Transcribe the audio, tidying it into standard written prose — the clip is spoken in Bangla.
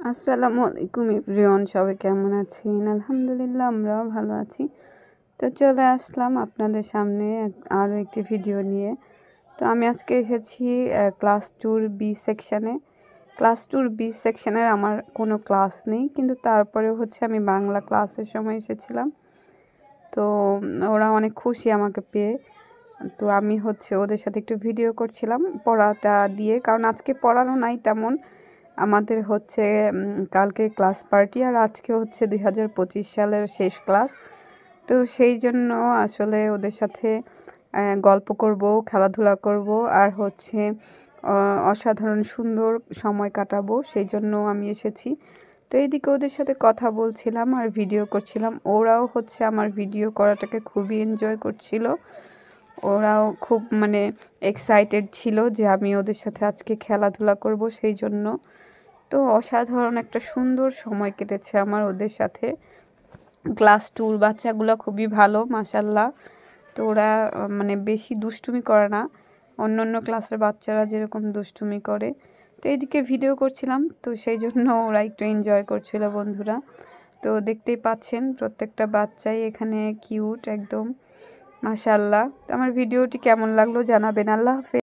আসসালামু আলাইকুম এভরিওয়ান, সবাই কেমন আছেন? আলহামদুলিল্লাহ আমরাও ভালো আছি। তো চলে আসলাম আপনাদের সামনে আরও একটি ভিডিও নিয়ে। তো আমি আজকে এসেছি ক্লাস টুর বি সেকশানে। ক্লাস টুর বি সেকশানের আমার কোনো ক্লাস নেই, কিন্তু তারপরে আমি বাংলা ক্লাসের সময় এসেছিলাম। তো ওরা অনেক খুশি আমাকে পেয়ে। তো আমি ওদের সাথে একটু ভিডিও করছিলাম পড়াটা দিয়ে, কারণ আজকে পড়ানো নাই তেমন। আমাদের কালকে ক্লাস পার্টি, আর আজকে 2025 সালের শেষ ক্লাস। তো সেই জন্য আসলে ওদের সাথে গল্প করব, খেলাধুলা করব, আর অসাধারণ সুন্দর সময় কাটাবো, সেই জন্য আমি এসেছি। তো এইদিকে ওদের সাথে কথা বলছিলাম আর ভিডিও করছিলাম। ওরাও আমার ভিডিও করাটাকে খুবই এনজয় করছিল। ওরাও খুব এক্সাইটেড ছিল যে আমি ওদের সাথে আজকে খেলাধুলা করব, সেই জন্য। তো অসাধারণ একটা সুন্দর সময় কেটেছে আমার ওদের সাথে। ক্লাস টুর বাচ্চাগুলো খুবই ভালো, মাশাল্লাহ। তো ওরা বেশি দুষ্টুমি করে না, অন্য অন্য ক্লাসের বাচ্চারা যেরকম দুষ্টুমি করে। তো এইদিকে ভিডিও করছিলাম, তো সেই জন্য ওরা একটু এনজয় করছিল বন্ধুরা। তো দেখতেই পাচ্ছেন প্রত্যেকটা বাচ্চাই এখানে কিউট একদম, মাশাল্লাহ। আমার ভিডিওটি কেমন লাগলো জানাবেন। আল্লাহ হাফেজ।